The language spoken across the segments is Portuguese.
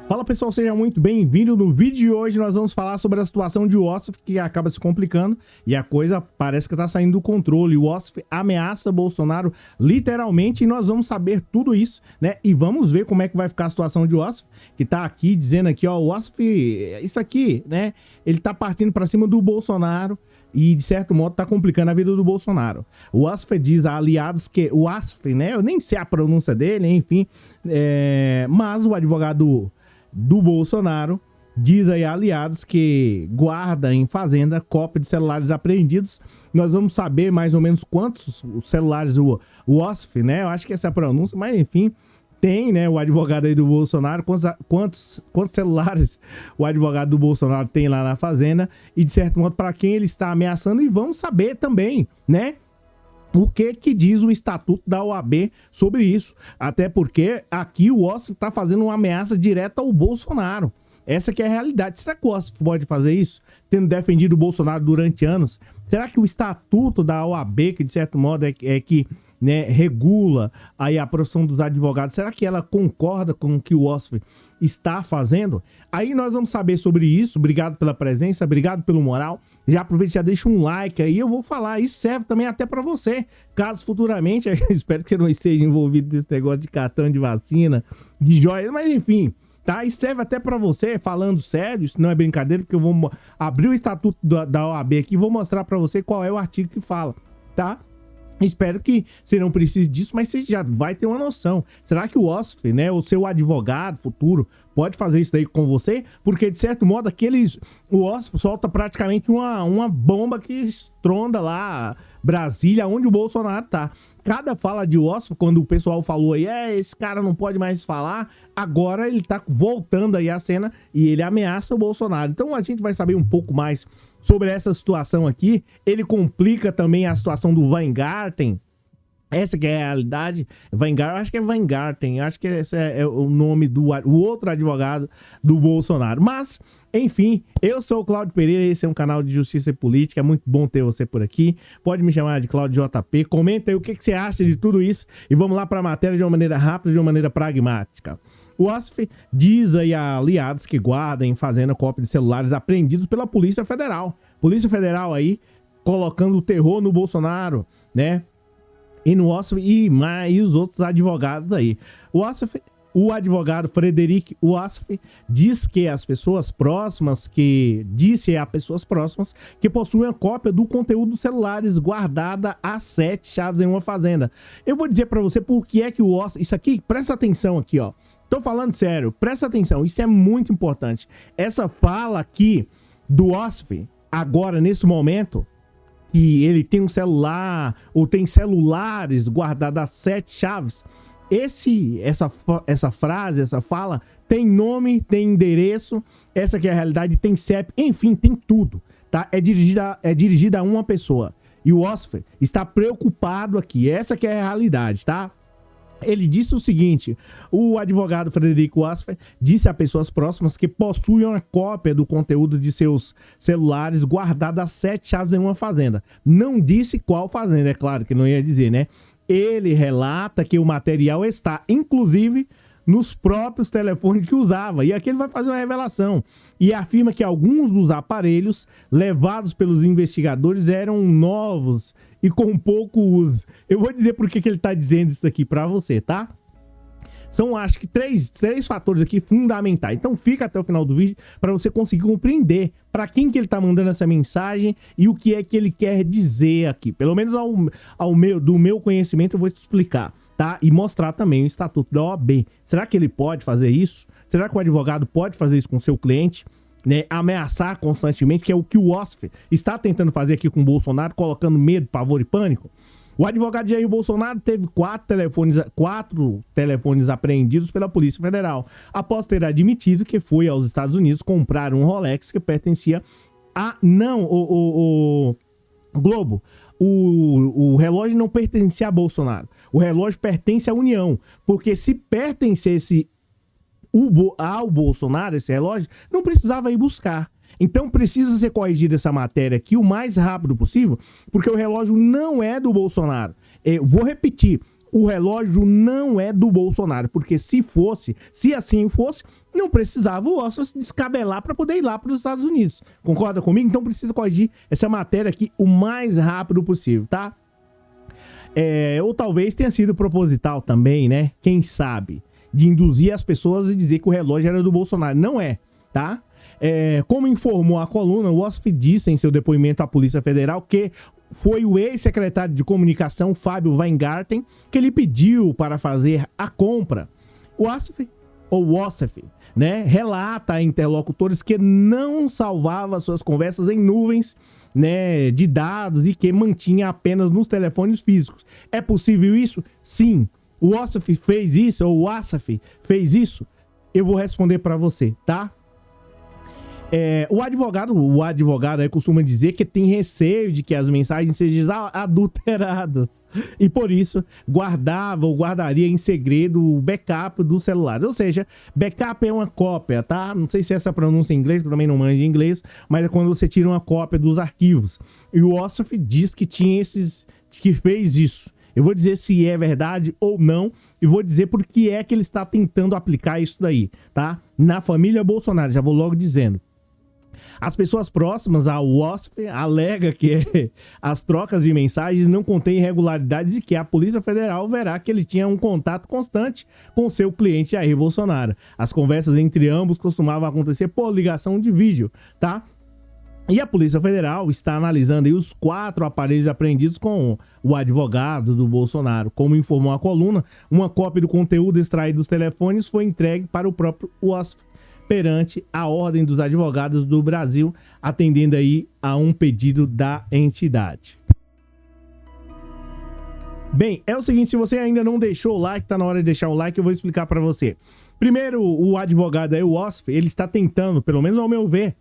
Fala pessoal, seja muito bem-vindo. No vídeo de hoje nós vamos falar sobre a situação de Ossoff, que acaba se complicando e a coisa parece que tá saindo do controle. O Ossoff ameaça Bolsonaro literalmente e nós vamos saber tudo isso, né? E vamos ver como é que vai ficar a situação de Ossoff, que tá aqui dizendo aqui, ó, o Ossoff, isso aqui, né? Ele tá partindo para cima do Bolsonaro e, de certo modo, tá complicando a vida do Bolsonaro. O Ossoff diz a aliados que... O Ossoff, né? Eu nem sei a pronúncia dele, enfim. Mas o advogado do Bolsonaro diz aí a aliados que guarda em fazenda cópia de celulares apreendidos. Nós vamos saber mais ou menos quantos celulares o Ossoff, né? Eu acho que essa é a pronúncia, mas enfim, tem, né? O advogado aí do Bolsonaro, quantos celulares o advogado do Bolsonaro tem lá na fazenda e, de certo modo, para quem ele está ameaçando. E vamos saber também, né? O que diz o estatuto da OAB sobre isso? Até porque aqui o Ossoff está fazendo uma ameaça direta ao Bolsonaro. Essa que é a realidade. Será que o Ossoff pode fazer isso? Tendo defendido o Bolsonaro durante anos? Será que o estatuto da OAB, que de certo modo é que, né, regula aí a profissão dos advogados, será que ela concorda com o que o Ossoff está fazendo? Aí nós vamos saber sobre isso. Obrigado pela presença, obrigado pelo moral. Já aproveita e já deixa um like aí, eu vou falar. Isso serve também até para você, caso futuramente, eu espero que você não esteja envolvido nesse negócio de cartão de vacina, de joias, mas enfim, tá? Isso serve até para você, falando sério, isso não é brincadeira, porque eu vou abrir o estatuto da OAB aqui e vou mostrar para você qual é o artigo que fala, tá? Espero que você não precise disso, mas você já vai ter uma noção. Será que o Ossoff, né, o seu advogado futuro, pode fazer isso daí com você? Porque, de certo modo, o Ossoff solta praticamente uma bomba que estronda lá Brasília, onde o Bolsonaro tá. Cada fala de Ossoff, quando o pessoal falou aí, esse cara não pode mais falar, agora ele tá voltando aí à cena e ele ameaça o Bolsonaro. Então a gente vai saber um pouco mais sobre essa situação aqui. Ele complica também a situação do Weingarten. Essa que é a realidade. Weingarten, acho que é Weingarten, acho que esse é o nome do outro advogado do Bolsonaro. Mas, enfim, eu sou o Cláudio Pereira, esse é um canal de justiça e política, é muito bom ter você por aqui. Pode me chamar de Cláudio JP, comenta aí o que você acha de tudo isso e vamos lá para a matéria de uma maneira rápida, de uma maneira pragmática. O Ossoff diz aí a aliados que guardam em fazenda cópia de celulares apreendidos pela Polícia Federal. Polícia Federal aí colocando o terror no Bolsonaro, né? E no Ossoff e os outros advogados aí. O advogado Frederic Ossoff diz que as pessoas próximas, que possuem a cópia do conteúdo dos celulares guardada a 7 chaves em uma fazenda. Eu vou dizer pra você por que é que o Ossoff... Isso aqui, presta atenção aqui, ó. Tô falando sério, presta atenção, isso é muito importante. Essa fala aqui do Ossoff, agora, nesse momento, que ele tem um celular, ou tem celulares guardados a 7 chaves, essa frase, essa fala, tem nome, tem endereço, essa que é a realidade, tem CEP, enfim, tem tudo, tá? É dirigida a uma pessoa. E o Ossoff está preocupado aqui, essa que é a realidade, tá? Ele disse o seguinte, o advogado Frederico Ossoff disse a pessoas próximas que possuem uma cópia do conteúdo de seus celulares guardada a 7 chaves em uma fazenda. Não disse qual fazenda, é claro que não ia dizer, né? Ele relata que o material está, inclusive, nos próprios telefones que usava. E aqui ele vai fazer uma revelação. E afirma que alguns dos aparelhos levados pelos investigadores eram novos e com pouco uso. Eu vou dizer por que ele está dizendo isso aqui para você, tá? São, acho que, três fatores aqui fundamentais. Então fica até o final do vídeo para você conseguir compreender para quem que ele está mandando essa mensagem e o que é que ele quer dizer aqui. Pelo menos do meu conhecimento eu vou te explicar, tá? E mostrar também o estatuto da OAB. Será que ele pode fazer isso? Será que o advogado pode fazer isso com o seu cliente? Né, ameaçar constantemente, que é o que o Ossoff está tentando fazer aqui com o Bolsonaro, colocando medo, pavor e pânico. O advogado Jair Bolsonaro teve 4 telefones apreendidos pela Polícia Federal, após ter admitido que foi aos Estados Unidos comprar um Rolex que pertencia a... Não, o Globo. O relógio não pertencia a Bolsonaro. O relógio pertence à União, porque se pertencesse ao Bolsonaro, esse relógio, não precisava ir buscar. Então precisa ser corrigida essa matéria aqui o mais rápido possível, porque o relógio não é do Bolsonaro. Vou repetir, o relógio não é do Bolsonaro, porque se assim fosse, não precisava o Ossif se descabelar para poder ir lá para os Estados Unidos. Concorda comigo? Então precisa corrigir essa matéria aqui o mais rápido possível, tá? Ou talvez tenha sido proposital também, né? Quem sabe? De induzir as pessoas e dizer que o relógio era do Bolsonaro. Não é, tá? Como informou a coluna, o Ossif disse em seu depoimento à Polícia Federal que foi o ex-secretário de comunicação, Fábio Weingarten, que ele pediu para fazer a compra. O Ossif, né, relata a interlocutores que não salvava suas conversas em nuvens, né, de dados e que mantinha apenas nos telefones físicos. É possível isso? Sim. O Ossif fez isso, ou o Ossif fez isso? Eu vou responder para você, tá? O advogado aí costuma dizer que tem receio de que as mensagens sejam adulteradas e por isso guardaria em segredo o backup do celular. Ou seja, backup é uma cópia, tá? Não sei se essa pronúncia em inglês, que eu também não manjo em inglês, mas é quando você tira uma cópia dos arquivos. E o Ossif diz que que fez isso. Eu vou dizer se é verdade ou não e vou dizer por que é que ele está tentando aplicar isso daí, tá? Na família Bolsonaro, já vou logo dizendo. As pessoas próximas ao Ossif alegam que as trocas de mensagens não contêm irregularidades e que a Polícia Federal verá que ele tinha um contato constante com seu cliente Jair Bolsonaro. As conversas entre ambos costumavam acontecer por ligação de vídeo, tá? E a Polícia Federal está analisando aí os 4 aparelhos apreendidos com o advogado do Bolsonaro. Como informou a coluna, uma cópia do conteúdo extraído dos telefones foi entregue para o próprio Ossif perante a Ordem dos Advogados do Brasil, atendendo aí a um pedido da entidade. Bem, é o seguinte, se você ainda não deixou o like, tá na hora de deixar o like, eu vou explicar para você. Primeiro, o advogado aí, o Ossif, ele está tentando, pelo menos ao meu ver,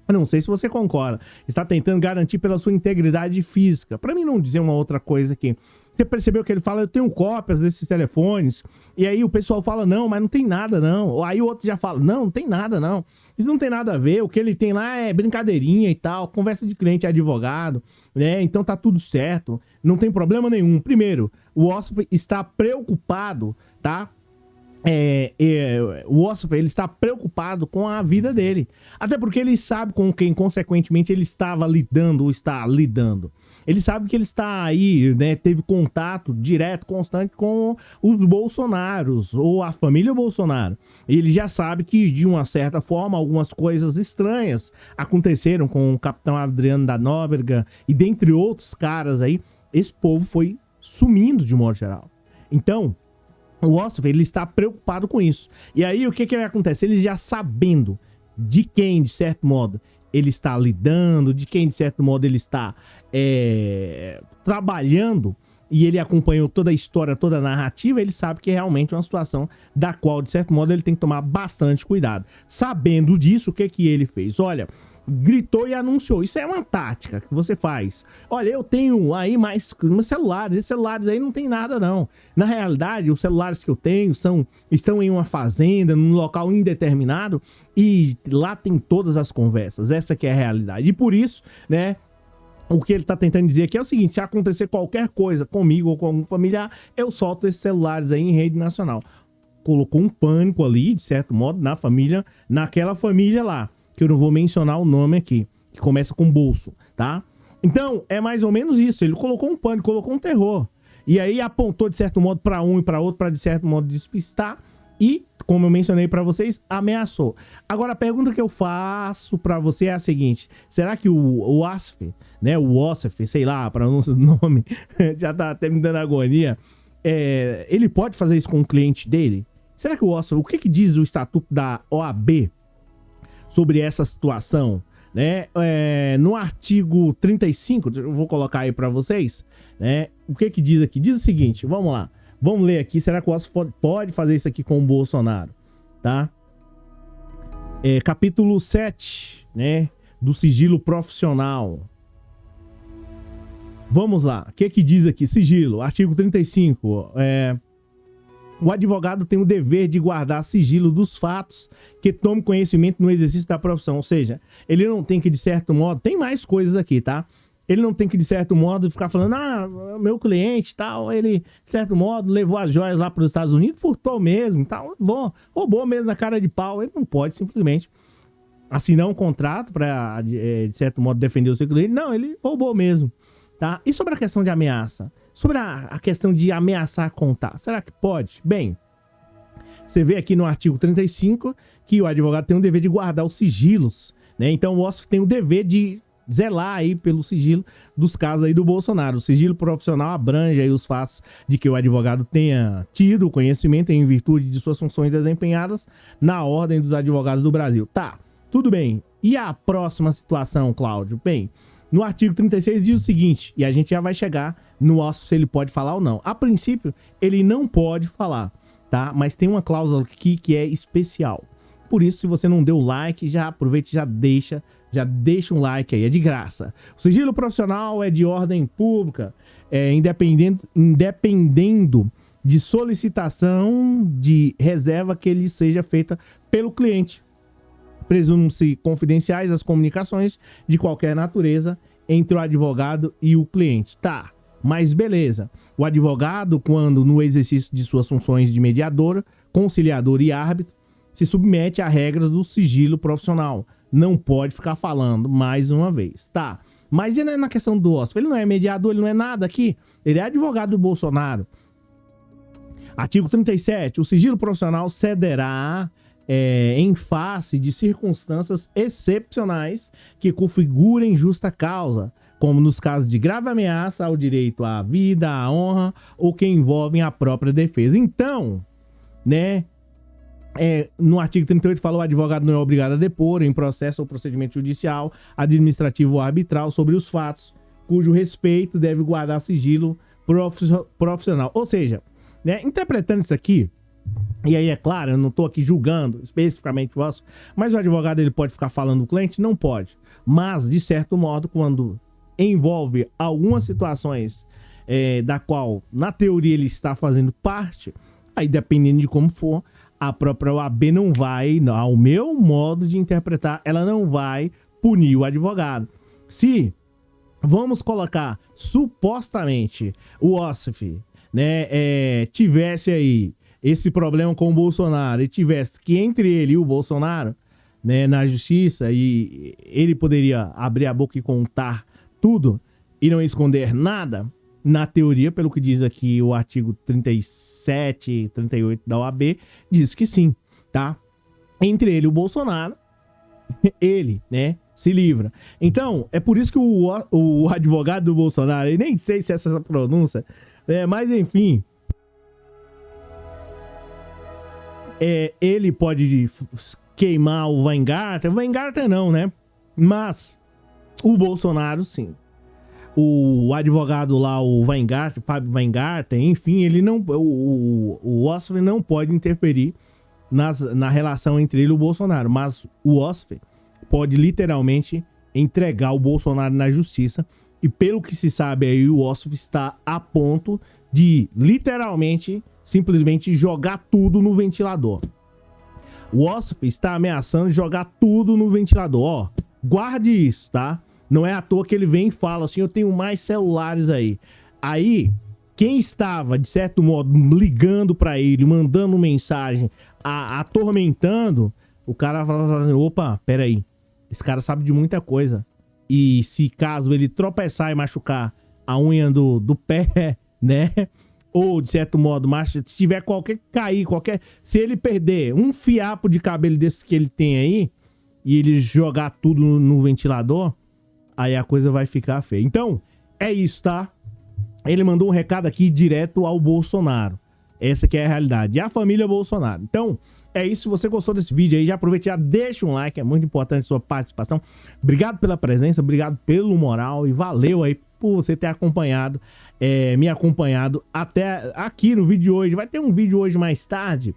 eu não sei se você concorda, está tentando garantir pela sua integridade física. Para mim não dizer uma outra coisa aqui. Você percebeu que ele fala, eu tenho cópias desses telefones, e aí o pessoal fala, não, mas não tem nada não. Aí o outro já fala, não tem nada não. Isso não tem nada a ver, o que ele tem lá é brincadeirinha e tal, conversa de cliente e advogado, né? Então tá tudo certo, não tem problema nenhum. Primeiro, o Ossif está preocupado, tá? O Ossif, ele está preocupado com a vida dele. Até porque ele sabe com quem, consequentemente, ele estava lidando ou está lidando. Ele sabe que ele está aí, né, teve contato direto, constante com os Bolsonaros ou a família Bolsonaro. Ele já sabe que, de uma certa forma, algumas coisas estranhas aconteceram com o capitão Adriano da Nóbrega e dentre outros caras aí. Esse povo foi sumindo de modo geral. Então, o Ossif, ele está preocupado com isso. E aí, o que acontece? Ele já sabendo de quem, de certo modo, ele está lidando, de quem, de certo modo, ele está trabalhando, e ele acompanhou toda a história, toda a narrativa, ele sabe que é realmente uma situação da qual, de certo modo, ele tem que tomar bastante cuidado. Sabendo disso, o que ele fez? Olha, gritou e anunciou. Isso é uma tática que você faz. Olha, eu tenho aí mais celulares. Esses celulares aí não tem nada, não. Na realidade, os celulares que eu tenho estão em uma fazenda, num local indeterminado, e lá tem todas as conversas. Essa que é a realidade. E por isso, né, o que ele tá tentando dizer aqui é o seguinte: se acontecer qualquer coisa comigo ou com algum familiar, eu solto esses celulares aí em rede nacional. Colocou um pânico ali, de certo modo, na família, naquela família lá, que eu não vou mencionar o nome aqui, que começa com bolso, tá? Então, é mais ou menos isso. Ele colocou um pânico, colocou um terror. E aí apontou, de certo modo, para um e para outro, para, de certo modo, despistar. E, como eu mencionei para vocês, ameaçou. Agora, a pergunta que eu faço para você é a seguinte: será que o Ossif, né, o Ossif, sei lá, a pronúncia do nome, já tá até me dando agonia, ele pode fazer isso com o cliente dele? Será que o Ossif, o que diz o estatuto da OAB sobre essa situação, né? No artigo 35, eu vou colocar aí para vocês, né? O que diz aqui? Diz o seguinte, vamos lá, vamos ler aqui. Será que o Ossif pode fazer isso aqui com o Bolsonaro, tá? Capítulo 7, né, do sigilo profissional. Vamos lá, o que diz aqui? Sigilo, artigo 35, o advogado tem o dever de guardar sigilo dos fatos que tome conhecimento no exercício da profissão. Ou seja, ele não tem que, de certo modo... Tem mais coisas aqui, tá? Ele não tem que, de certo modo, ficar falando, meu cliente, tal, ele, de certo modo, levou as joias lá para os Estados Unidos, furtou mesmo, tal, roubou mesmo na cara de pau. Ele não pode simplesmente assinar um contrato para, de certo modo, defender o seu cliente. Não, ele roubou mesmo, tá? E sobre a questão de ameaça? Sobre a questão de ameaçar contar, será que pode? Bem, você vê aqui no artigo 35 que o advogado tem o dever de guardar os sigilos, né? Então o OSF tem o dever de zelar aí pelo sigilo dos casos aí do Bolsonaro. O sigilo profissional abrange aí os fatos de que o advogado tenha tido conhecimento em virtude de suas funções desempenhadas na Ordem dos Advogados do Brasil. Tá, tudo bem. E a próxima situação, Cláudio? Bem, no artigo 36 diz o seguinte, e a gente já vai chegar no OSF se ele pode falar ou não. A princípio, ele não pode falar, tá? Mas tem uma cláusula aqui que é especial. Por isso, se você não deu like, já aproveita e já deixa um like aí, é de graça. O sigilo profissional é de ordem pública, independendo de solicitação de reserva que ele seja feita pelo cliente. Presumem-se confidenciais as comunicações de qualquer natureza entre o advogado e o cliente. Tá, mas beleza. O advogado, quando no exercício de suas funções de mediador, conciliador e árbitro, se submete a regras do sigilo profissional. Não pode ficar falando mais uma vez. Tá, mas e na questão do OSF? Ele não é mediador, ele não é nada aqui. Ele é advogado do Bolsonaro. Artigo 37. O sigilo profissional cederá em face de circunstâncias excepcionais que configurem justa causa, como nos casos de grave ameaça ao direito à vida, à honra ou que envolvem a própria defesa. Então, né, no artigo 38 fala: o advogado não é obrigado a depor em processo ou procedimento judicial, administrativo ou arbitral sobre os fatos cujo respeito deve guardar sigilo profissional. Ou seja, né, interpretando isso aqui, e aí é claro, eu não estou aqui julgando especificamente o OSF, mas o advogado ele pode ficar falando do cliente? Não pode. Mas, de certo modo, quando envolve algumas situações da qual, na teoria, ele está fazendo parte, aí dependendo de como for, a própria OAB não vai, ao meu modo de interpretar, ela não vai punir o advogado. Se, vamos colocar, supostamente, o OSF, né, tivesse aí esse problema com o Bolsonaro e tivesse que entre ele e o Bolsonaro, né, na justiça, e ele poderia abrir a boca e contar tudo e não esconder nada, na teoria, pelo que diz aqui o artigo 37 e 38 da OAB, diz que sim, tá? Entre ele e o Bolsonaro, ele, né, se livra. Então, é por isso que o advogado do Bolsonaro, eu nem sei se é essa pronúncia, mas enfim, ele pode queimar o Weingarten não, né? Mas o Bolsonaro, sim. O advogado lá, o Weingarten, Fábio Weingarten, enfim, ele não, o OSF não pode interferir na relação entre ele e o Bolsonaro, mas o OSF pode literalmente entregar o Bolsonaro na justiça, e pelo que se sabe aí, o OSF está a ponto de literalmente simplesmente jogar tudo no ventilador. O OSF está ameaçando jogar tudo no ventilador. Ó, guarde isso, tá? Não é à toa que ele vem e fala assim: eu tenho mais celulares aí. Aí, quem estava, de certo modo, ligando para ele, mandando mensagem, atormentando, o cara fala assim: opa, peraí, esse cara sabe de muita coisa. E se caso ele tropeçar e machucar a unha do pé, né? Ou, de certo modo, se tiver se ele perder um fiapo de cabelo desse que ele tem aí, e ele jogar tudo no ventilador, aí a coisa vai ficar feia. Então, é isso, tá? Ele mandou um recado aqui direto ao Bolsonaro. Essa que é a realidade. E a família Bolsonaro. Então, é isso. Se você gostou desse vídeo aí, já aproveita e já deixa um like. É muito importante a sua participação. Obrigado pela presença, obrigado pelo moral e valeu aí por você ter acompanhado, me acompanhado até aqui no vídeo de hoje. Vai ter um vídeo hoje mais tarde,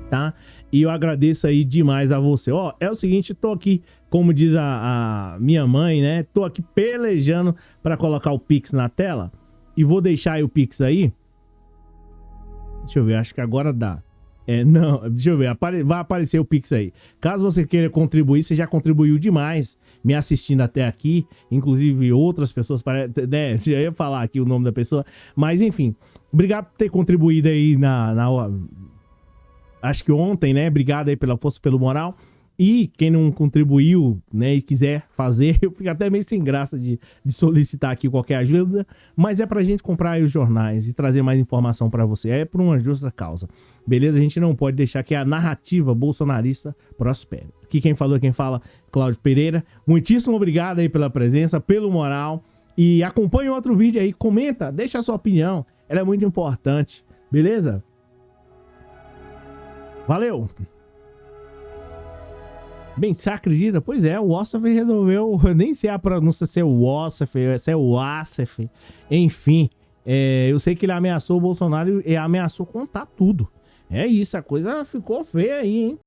tá? E eu agradeço aí demais a você. Ó, é o seguinte, tô aqui, como diz a minha mãe, né? Tô aqui pelejando para colocar o Pix na tela. E vou deixar aí o Pix aí. Deixa eu ver, acho que agora dá. Não, deixa eu ver, vai aparecer o Pix aí. Caso você queira contribuir, você já contribuiu demais me assistindo até aqui, inclusive outras pessoas, né, já ia falar aqui o nome da pessoa, mas enfim, obrigado por ter contribuído aí acho que ontem, né, obrigado aí pela força, pelo moral. E quem não contribuiu, né, e quiser fazer, eu fico até meio sem graça de solicitar aqui qualquer ajuda, mas é pra gente comprar aí os jornais e trazer mais informação pra você. É por uma justa causa. Beleza? A gente não pode deixar que a narrativa bolsonarista prospere. Aqui quem fala, Cláudio Pereira. Muitíssimo obrigado aí pela presença, pelo moral. E acompanhe outro vídeo aí, comenta, deixa a sua opinião. Ela é muito importante. Beleza? Valeu! Bem, você acredita? Pois é, o Ossef resolveu, nem sei a pronúncia se é o Ossef, se é o Assef, enfim, eu sei que ele ameaçou o Bolsonaro e ameaçou contar tudo. É isso, a coisa ficou feia aí, hein?